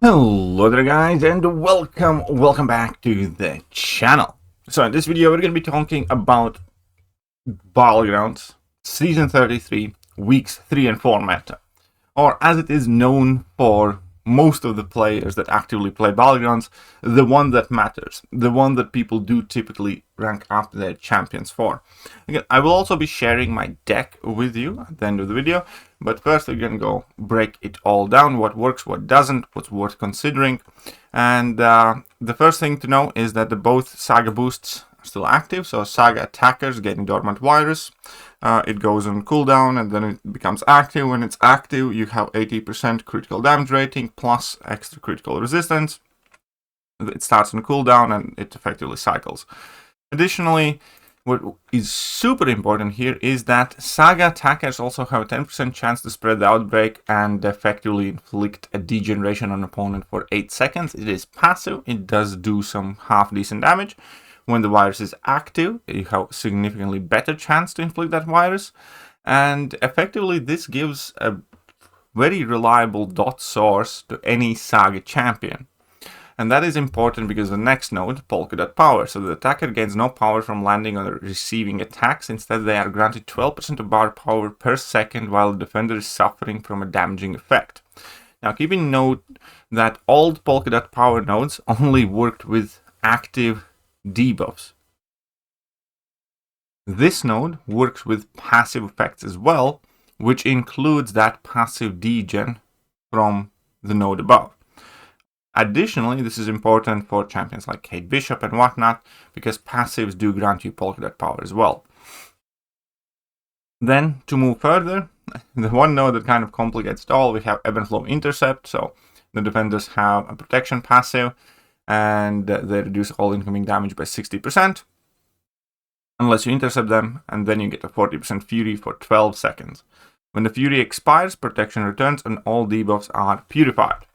Hello there guys, and welcome back to the channel. So in this video we're going to be talking about Battlegrounds Season 33 Weeks 3 and 4 meta, or as it is known for most of the players that actively play Battlegrounds, the one that matters, the one that people do typically rank up their champions for. Again, I will also be sharing my deck with you at the end of the video, but first we're going to go break it all down, what works, what doesn't, what's worth considering. And the first thing to know is that both Saga boosts are still active, so Saga attackers getting Dormant Virus. It goes on cooldown and then it becomes active. When it's active, you have 80% critical damage rating plus extra critical resistance. It starts on cooldown and it effectively cycles. Additionally, what is super important here is that Saga attackers also have a 10% chance to spread the outbreak and effectively inflict a degeneration on an opponent for 8 seconds. It is passive, it does do some half decent damage. When the virus is active, you have a significantly better chance to inflict that virus. And effectively, this gives a very reliable dot source to any Saga champion. And that is important because the next node, Polka power, so the attacker gains no power from landing or receiving attacks. Instead, they are granted 12% of bar power per second while the defender is suffering from a damaging effect. Now, keep in note that old Polka power nodes only worked with active debuffs. This node works with passive effects as well, which includes that passive degen from the node above. Additionally, this is important for champions like Kate Bishop and whatnot, because passives do grant you Polka power as well. Then, to move further, the one node that kind of complicates it all, we have Ebb and Flow Intercept, so the defenders have a protection passive, and they reduce all incoming damage by 60%, unless you intercept them, and then you get a 40% Fury for 12 seconds. When the Fury expires, protection returns, and all debuffs are purified.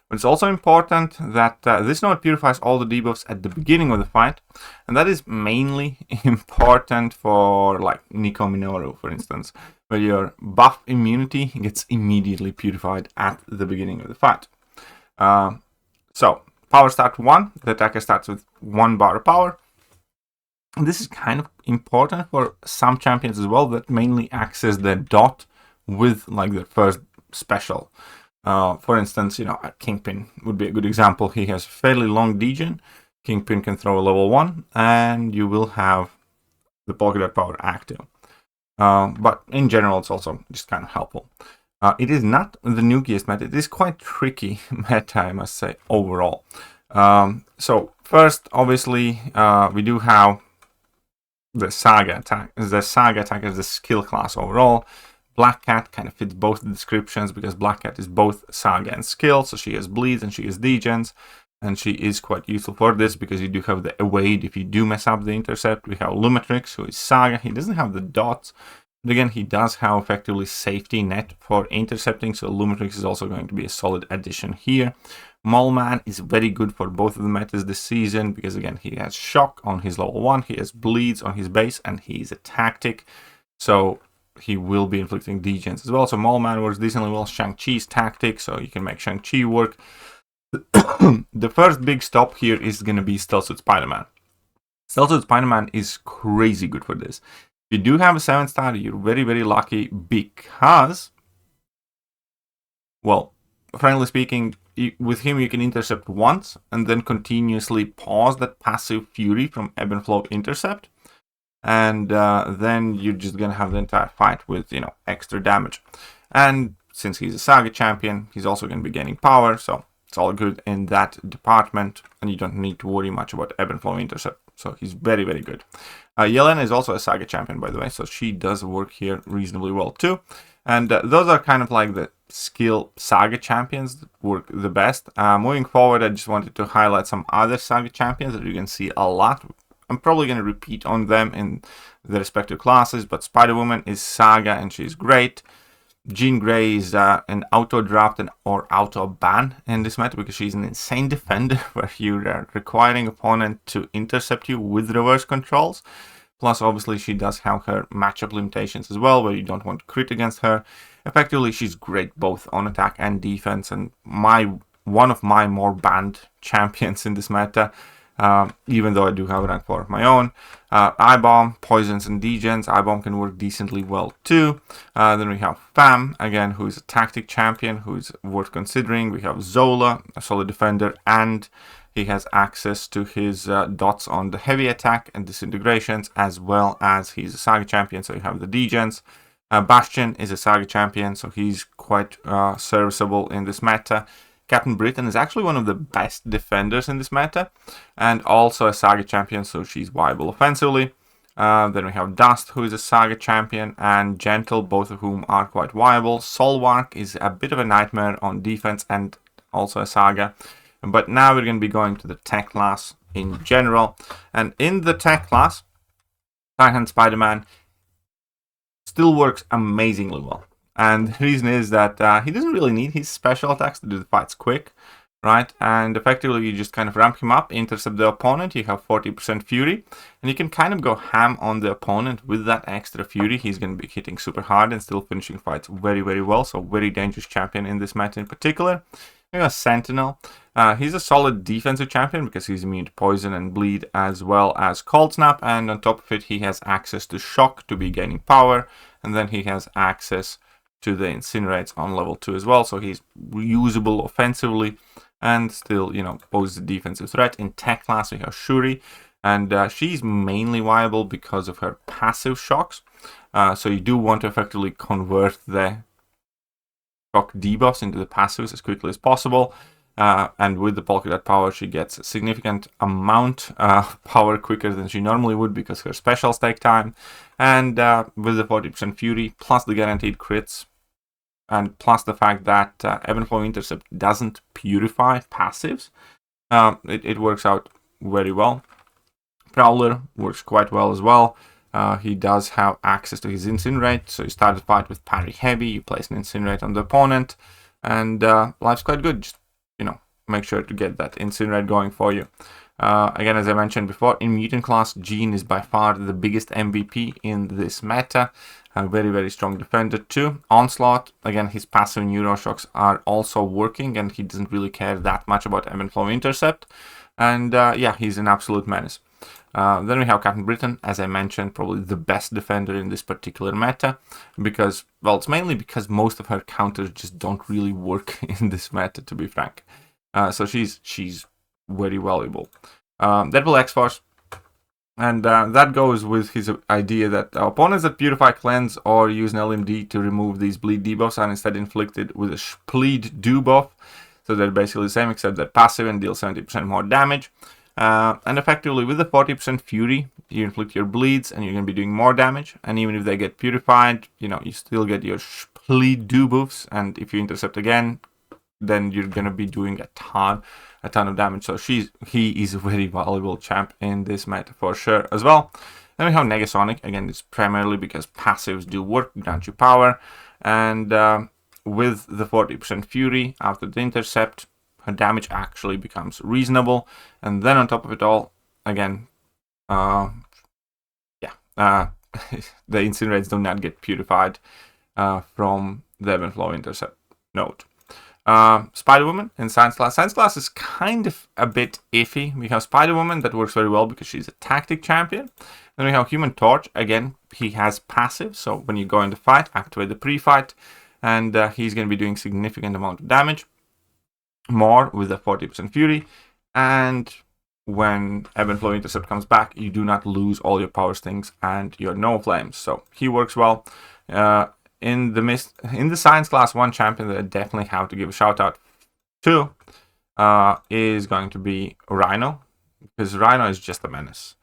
But it's also important that this node purifies all the debuffs at the beginning of the fight, and that is mainly important for like Nico Minoru, for instance, where your buff immunity gets immediately purified at the beginning of the fight. So, power start 1, the attacker starts with 1 bar of power. And this is kind of important for some champions as well that mainly access their dot with like their first special. For instance, Kingpin would be a good example. He has fairly long degen. Kingpin can throw a level 1 and you will have the Polka power active. But in general, it's also just kind of helpful. It is not the nukiest meta. It is quite tricky meta, I must say, overall. So first, obviously, we do have the Saga attack. The Saga attack is the skill class overall. Black Cat kind of fits both the descriptions because Black Cat is both Saga and skill, so she has bleeds and she has degens, and she is quite useful for this because you do have the evade if you do mess up the intercept. We have Lumatrix, who is Saga. He doesn't have the dots, but again, he does have effectively safety net for intercepting, so Lumatrix is also going to be a solid addition here. Mallman is very good for both of the metas this season because again, he has shock on his level 1, he has bleeds on his base, and he is a tactic, so he will be inflicting degens as well. So Mallman works decently well. Shang-Chi's tactic, so you can make Shang-Chi work. The first big stop here is going to be Stealth Suit Spider-Man. Stealth Suit Spider-Man is crazy good for this. If you do have a 7-star, you're very, very lucky because, well, frankly speaking, with him you can intercept once and then continuously pause that passive Fury from Ebb and Flow Intercept. And then you're just going to have the entire fight with, extra damage. And since he's a Saga champion, he's also going to be gaining power, so it's all good in that department, and you don't need to worry much about Ebb and Flow Intercept. So he's very, very good. Yelena is also a Saga champion, by the way, so she does work here reasonably well too. And those are kind of like the skill Saga champions that work the best. Moving forward, I just wanted to highlight some other Saga champions that you can see a lot. I'm probably going to repeat on them in the respective classes, but Spider-Woman is Saga and she's great. Jean Grey is an auto draft or auto ban in this meta because she's an insane defender where you're requiring opponent to intercept you with reverse controls. Plus, obviously, she does have her matchup limitations as well, where you don't want to crit against her. Effectively, she's great both on attack and defense, and my one of my more banned champions in this meta, even though I do have rank 4 of my own. I-Bomb, Poisons and Degens. I-Bomb can work decently well too. Then we have Fam, again, who is a tactic champion, who is worth considering. We have Zola, a solid defender, and he has access to his dots on the heavy attack and disintegrations, as well as he's a Saga champion, so you have the Degens. Bastion is a Saga champion, so he's quite serviceable in this meta. Captain Britain is actually one of the best defenders in this meta, and also a Saga champion, so she's viable offensively. Then we have Dust, who is a Saga champion, and Gentle, both of whom are quite viable. Solwark is a bit of a nightmare on defense and also a Saga. But now we're going to be going to the tech class in general. And in the tech class, Titan Spider-Man still works amazingly well. And the reason is that he doesn't really need his special attacks to do the fights quick, right? And effectively, you just kind of ramp him up, intercept the opponent, you have 40% Fury, and you can kind of go ham on the opponent with that extra Fury. He's going to be hitting super hard and still finishing fights very, very well, so very dangerous champion in this meta in particular. We have Sentinel. He's a solid defensive champion because he's immune to poison and bleed, as well as Cold Snap, and on top of it, he has access to Shock to be gaining power, and then he has access to the Incinerates on level 2 as well, so he's usable offensively and still, you know, poses a defensive threat. In tech class, we have Shuri, and she's mainly viable because of her passive shocks, so you do want to effectively convert the shock debuffs into the passives as quickly as possible, and with the Polka Dot power, she gets a significant amount of power quicker than she normally would because her specials take time, and with the 40% Fury, plus the guaranteed crits, and plus the fact that Ebb and Flow Intercept doesn't purify passives, it works out very well. Prowler works quite well as well. He does have access to his Incinerate, so you start the fight with parry heavy, you place an Incinerate on the opponent, and life's quite good. Just, you know, make sure to get that Incinerate going for you. Again, as I mentioned before, in Mutant class, Jean is by far the biggest MVP in this meta. A very, very strong defender too. Onslaught, again, his passive Neuroshocks are also working, and he doesn't really care that much about Ebb and Flow Intercept. And yeah, he's an absolute menace. Then we have Captain Britain, as I mentioned, probably the best defender in this particular meta, because, well, it's mainly because most of her counters just don't really work in this meta, to be frank. So she's very valuable. Deadpool X-Force, and that goes with his idea that opponents that purify, cleanse, or use an LMD to remove these bleed debuffs are instead inflicted with a bleed debuff. So they're basically the same, except they're passive and deal 70% more damage. And effectively, with the 40% Fury, you inflict your bleeds, and you're going to be doing more damage. And even if they get purified, you know, you still get your bleed debuffs. And if you intercept again, then you're going to be doing a ton of damage. So he is a very valuable champ in this meta for sure as well. Then we have Negasonic. Again, it's primarily because passives do work, grant you power. And with the 40% Fury after the Intercept, her damage actually becomes reasonable. And then on top of it all, again, the Incinerates do not get purified from the Ebb and Flow Intercept node. Spider-Woman in Science class. Science class is kind of a bit iffy. We have Spider-Woman that works very well because she's a tactic champion. Then we have Human Torch. Again, he has passive, so when you go into fight, activate the pre-fight, and he's going to be doing significant amount of damage. More with the 40% Fury, and when Ebb and Flow Intercept comes back, you do not lose all your power stings and your no flames. So he works well. In the Science class, one champion that I definitely have to give a shout out to is going to be Rhino, because Rhino is just a menace.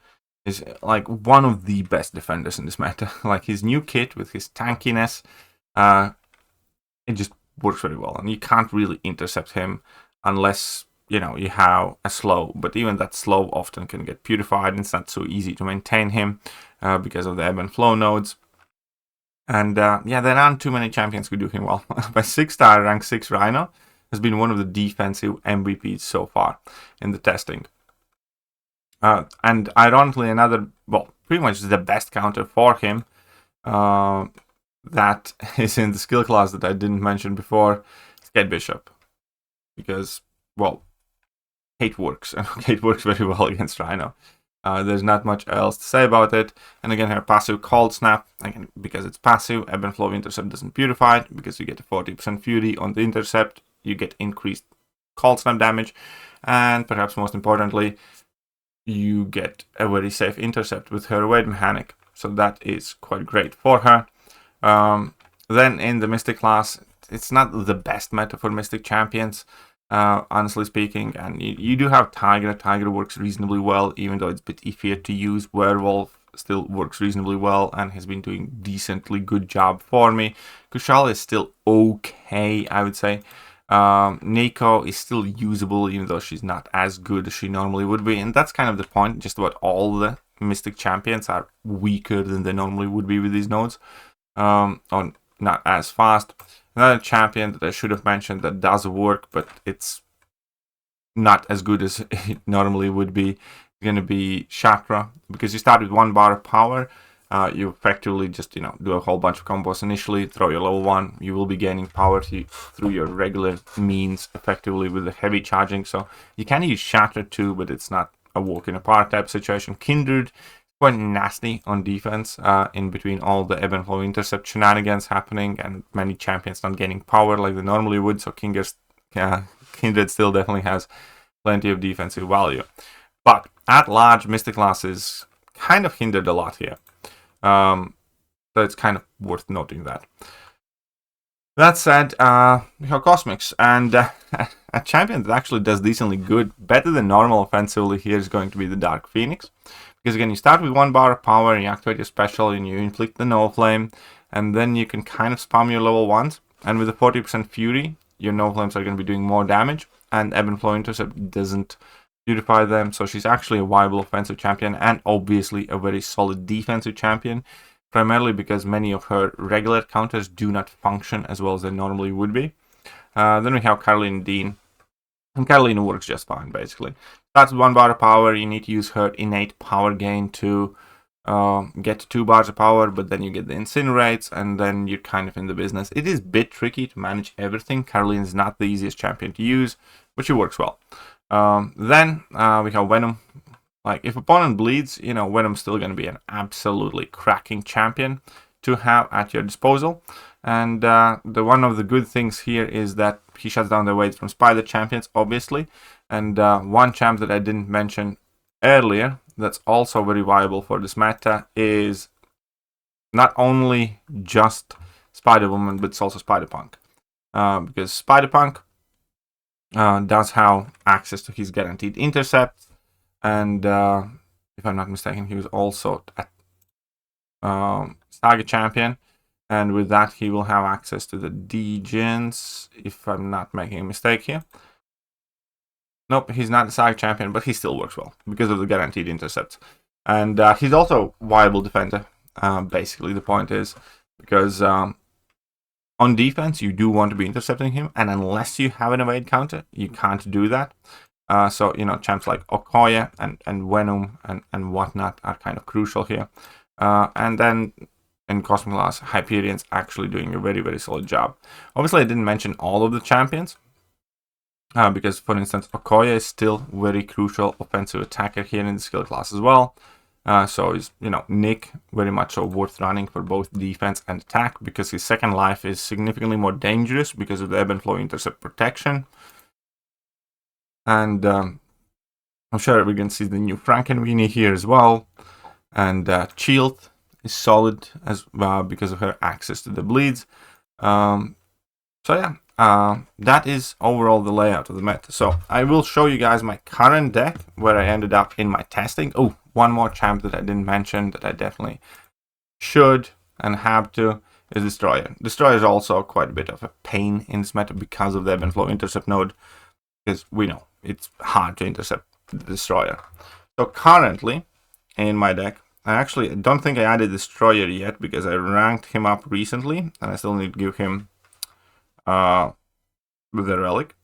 Is like one of the best defenders in this meta. Like his new kit with his tankiness, it just works very well, and you can't really intercept him unless, you know, you have a slow, but even that slow often can get purified, and it's not so easy to maintain him because of the ebb and flow nodes. And yeah, there aren't too many champions who do him well. By 6-star rank 6 Rhino has been one of the defensive MVPs so far in the testing. And ironically, another, well, pretty much the best counter for him that is in the skill class that I didn't mention before, Skate Bishop. Because well, Kate works, and Kate works very well against Rhino. There's not much else to say about it. And again, her passive Cold Snap, again, because it's passive, Ebb and Flow Intercept doesn't beautify it, because you get a 40% Fury on the Intercept, you get increased Cold Snap damage, and perhaps most importantly, you get a very safe Intercept with her Evade mechanic. So that is quite great for her. Then in the Mystic class, it's not the best meta for Mystic champions, honestly speaking, and you do have Tiger. Tiger works reasonably well, even though it's a bit iffy to use. Werewolf still works reasonably well and has been doing decently good job for me. Kushal is still okay, I would say. Nico is still usable, even though she's not as good as she normally would be, and that's kind of the point. Just about all the Mystic champions are weaker than they normally would be with these nodes, or not as fast. Another champion that I should have mentioned that does work, but it's not as good as it normally would be, going to be Shatra, because you start with 1 bar of power. You effectively just, do a whole bunch of combos initially, throw your level 1, you will be gaining power through your regular means, effectively with the heavy charging. So you can use Shatter too, but it's not a walk in a park type situation. Kindred, quite nasty on defense, in between all the Ebb and Flow Intercept shenanigans happening and many champions not gaining power like they normally would. So Kindred still definitely has plenty of defensive value. But at large, Mystic class is kind of hindered a lot here. So it's kind of worth noting that. That said, we have Cosmics, and a champion that actually does decently good, better than normal offensively here is going to be the Dark Phoenix. Because again, you start with 1 bar of power, you activate your special, and you inflict the No Flame, and then you can kind of spam your level 1s, and with the 40% Fury, your No Flames are going to be doing more damage, and Ebb and Flow Intercept doesn't beautify them, so she's actually a viable offensive champion, and obviously a very solid defensive champion, primarily because many of her regular counters do not function as well as they normally would be. Then we have Caroline Dean, and Caroline works just fine, basically. Starts with 1 bar of power, you need to use her innate power gain to get 2 bars of power, but then you get the Incinerates, and then you're kind of in the business. It is a bit tricky to manage everything. Caroline is not the easiest champion to use, but she works well. Then we have Venom. Like, if opponent bleeds, Venom's still going to be an absolutely cracking champion to have at your disposal. And one of the good things here is that he shuts down the waves from Spider champions, obviously. And one champ that I didn't mention earlier that's also very viable for this meta is not only just Spider-Woman, but it's also Spider-Punk. Because Spider-Punk does have access to his guaranteed intercept, and if I'm not mistaken, he was also a Saga champion, and with that he will have access to the Degens, if I'm not making a mistake here. Nope, he's not a Saga champion, but he still works well because of the guaranteed intercepts, and he's also a viable defender. Basically, the point is because on defense, you do want to be intercepting him, and unless you have an evade counter, you can't do that. So, champs like Okoye and Venom and whatnot are kind of crucial here. And then in Cosmic class, Hyperion's actually doing a very, very solid job. Obviously, I didn't mention all of the champions, because, for instance, Okoye is still very crucial offensive attacker here in the skill class as well. So is, Nick very much so worth running for both defense and attack, because his second life is significantly more dangerous because of the Ebb and Flow Intercept protection. And I'm sure we can see the new Frankenweenie here as well. And Shield is solid as well because of her access to the bleeds. So yeah, that is overall the layout of the meta. So I will show you guys my current deck, where I ended up in my testing. Oh, one more champ that I didn't mention that I definitely should and have to is Destroyer. Destroyer is also quite a bit of a pain in this meta because of the Ebb and Flow Intercept node, because we know it's hard to intercept the Destroyer. So currently in my deck, I don't think I added Destroyer yet because I ranked him up recently, and I still need to give him with the relic.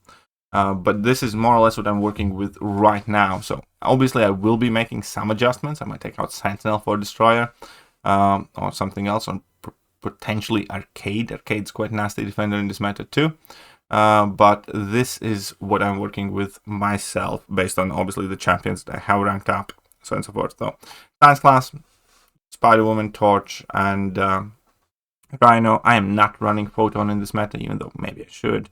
But this is more or less what I'm working with right now. So obviously I will be making some adjustments. I might take out Sentinel for Destroyer, or something else, on potentially Arcade. Arcade's quite nasty defender in this meta too. but this is what I'm working with myself based on obviously the champions that I have ranked up, so on and so forth. So Science Class, Spider-Woman, Torch, and Rhino. I am not running Photon in this meta, even though maybe I should.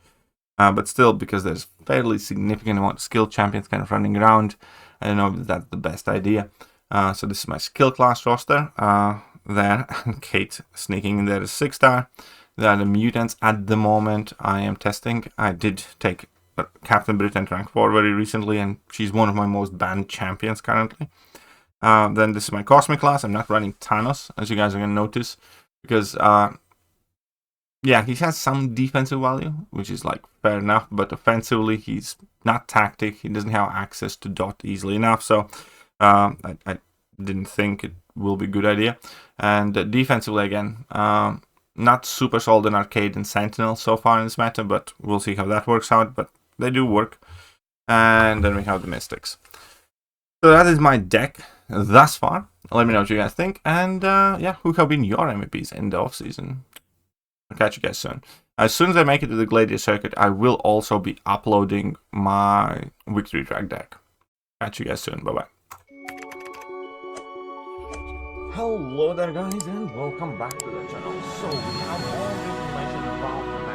But still, because there's fairly significant amount of skill champions kind of running around, I don't know if that's the best idea. So this is my skill class roster. There, Kate sneaking in there is 6-star. There are the mutants at the moment I am testing. I did take Captain Britain to rank 4 very recently, and she's one of my most banned champions currently. Then this is my Cosmic class. I'm not running Thanos, as you guys are going to notice, because yeah, he has some defensive value, which is like fair enough, but offensively he's not tactic. He doesn't have access to dot easily enough, so I didn't think it will be a good idea. And defensively again, not super solid in Arcade and Sentinel so far in this meta, but we'll see how that works out, but they do work. And then we have the Mystics. So that is my deck thus far. Let me know what you guys think, and yeah, who have been your MVPs in the offseason? I'll catch you guys soon. As soon as I make it to the Gladiator Circuit, I will also be uploading my Victory Track deck. Catch you guys soon. Bye-bye. Hello there, guys, and welcome back to the channel. So we have all the information about